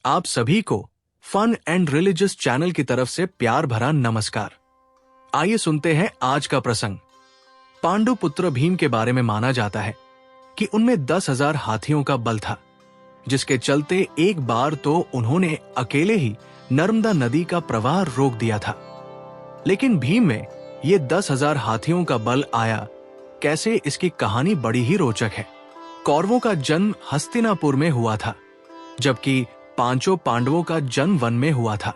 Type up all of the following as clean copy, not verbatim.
आप सभी को फन एंड रिलीजियस चैनल की तरफ से प्यार भरा नमस्कार। आइए सुनते हैं आज का प्रसंग। पांडु पुत्र भीम के बारे में माना जाता है कि उनमें 10,000 हाथियों का बल था, जिसके चलते एक बार तो उन्होंने अकेले ही नर्मदा नदी का प्रवाह रोक दिया था। लेकिन भीम में ये 10,000 हाथियों का बल आया कैसे, इसकी कहानी बड़ी ही रोचक है। कौरवों का जन्म हस्तिनापुर में हुआ था, जबकि पांचों पांडवों का जन्म वन में हुआ था।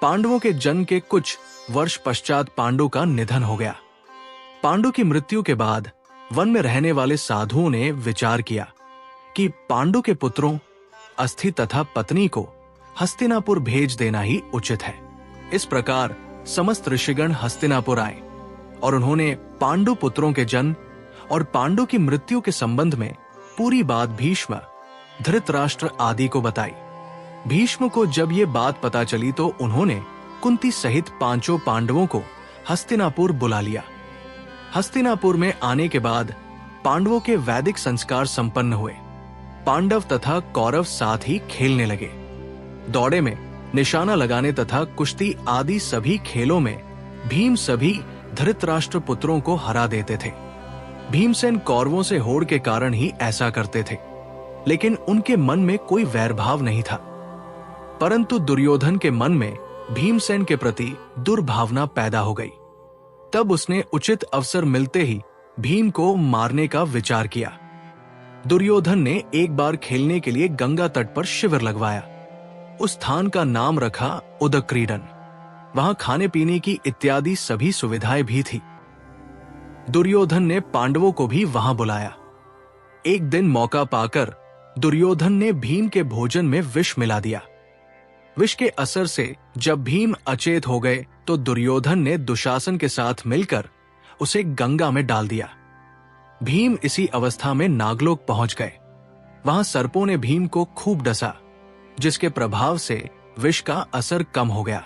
पांडवों के जन्म के कुछ वर्ष पश्चात पांडु का निधन हो गया। पांडु की मृत्यु के बाद वन में रहने वाले साधुओं ने विचार किया कि पांडु के पुत्रों अस्थि तथा पत्नी को हस्तिनापुर भेज देना ही उचित है। इस प्रकार समस्त ऋषिगण हस्तिनापुर आए और उन्होंने पांडु पुत्रों के जन्म और पांडु की मृत्यु के संबंध में पूरी बात भीष्म, धृतराष्ट्र आदि को बताई। भीष्म को जब ये बात पता चली तो उन्होंने कुंती सहित पांचों पांडवों को हस्तिनापुर बुला लिया। हस्तिनापुर में आने के बाद पांडवों के वैदिक संस्कार संपन्न हुए। पांडव तथा कौरव साथ ही खेलने लगे। दौड़े में, निशाना लगाने तथा कुश्ती आदि सभी खेलों में भीम सभी धृतराष्ट्र पुत्रों को हरा देते थे। भीमसेन कौरवों से होड़ के कारण ही ऐसा करते थे, लेकिन उनके मन में कोई वैरभाव नहीं था। परंतु दुर्योधन के मन में भीमसेन के प्रति दुर्भावना पैदा हो गई। तब उसने उचित अवसर मिलते ही भीम को मारने का विचार किया। दुर्योधन ने एक बार खेलने के लिए गंगा तट पर शिविर लगवाया। उस स्थान का नाम रखा उदक्रीडन। वहां खाने पीने की इत्यादि सभी सुविधाएं भी थी। दुर्योधन ने पांडवों को भी वहां बुलाया। एक दिन मौका पाकर दुर्योधन ने भीम के भोजन में विष मिला दिया। विष के असर से जब भीम अचेत हो गए तो दुर्योधन ने दुशासन के साथ मिलकर उसे गंगा में डाल दिया। भीम इसी अवस्था में नागलोक पहुंच गए। वहां सर्पों ने भीम को खूब डसा, जिसके प्रभाव से विष का असर कम हो गया।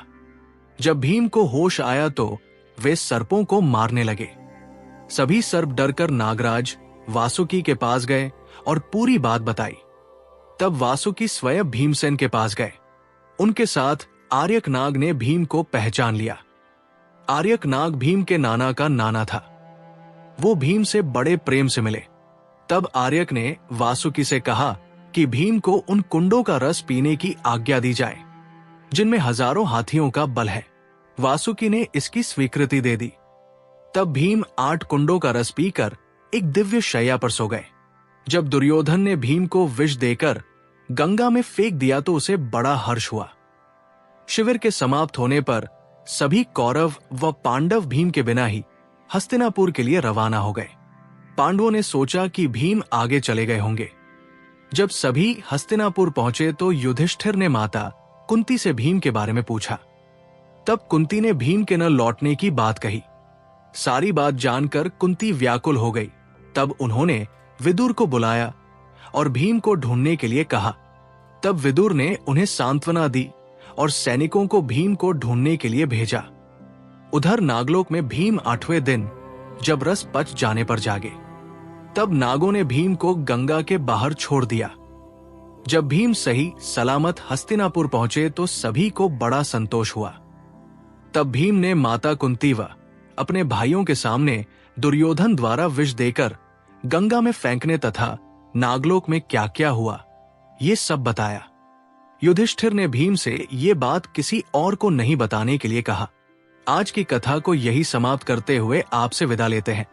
जब भीम को होश आया तो वे सर्पों को मारने लगे। सभी सर्प डरकर नागराज वासुकी के पास गए और पूरी बात बताई। तब वासुकी स्वयं भीमसेन के पास गए। उनके साथ आर्यक नाग ने भीम को पहचान लिया। आर्यक नाग भीम के नाना का नाना था। वो भीम से बड़े प्रेम से मिले। तब आर्यक ने वासुकी से कहा कि भीम को उन कुंडों का रस पीने की आज्ञा दी जाए जिनमें हजारों हाथियों का बल है। वासुकी ने इसकी स्वीकृति दे दी। तब भीम 8 कुंडों का रस पीकर एक दिव्य शैया पर सो गए। जब दुर्योधन ने भीम को विष देकर गंगा में फेंक दिया तो उसे बड़ा हर्ष हुआ। शिविर के समाप्त होने पर सभी कौरव व पांडव भीम के बिना ही हस्तिनापुर के लिए रवाना हो गए। पांडवों ने सोचा कि भीम आगे चले गए होंगे। जब सभी हस्तिनापुर पहुंचे तो युधिष्ठिर ने माता कुंती से भीम के बारे में पूछा। तब कुंती ने भीम के न लौटने की बात कही। सारी बात जानकर कुंती व्याकुल हो गई। तब उन्होंने विदुर को बुलाया और भीम को ढूंढने के लिए कहा। तब विदुर ने उन्हें सांत्वना दी और सैनिकों को भीम को ढूंढने के लिए भेजा। उधर नागलोक में भीम 8वें दिन जब रस पच जाने पर जागे, तब नागों ने भीम को गंगा के बाहर छोड़ दिया। जब भीम सही सलामत हस्तिनापुर पहुंचे तो सभी को बड़ा संतोष हुआ। तब भीम ने माता कुंती व अपने भाइयों के सामने दुर्योधन द्वारा विष देकर गंगा में फेंकने तथा नागलोक में क्या क्या हुआ ये सब बताया। युधिष्ठिर ने भीम से ये बात किसी और को नहीं बताने के लिए कहा। आज की कथा को यही समाप्त करते हुए आपसे विदा लेते हैं।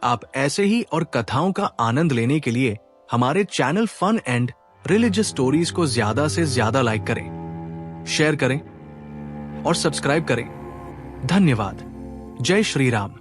आप ऐसे ही और कथाओं का आनंद लेने के लिए हमारे channel fun and religious stories को ज्यादा से ज्यादा लाइक करें, शेयर करें और सब्सक्राइब करें। धन्यवाद। जय श्री राम।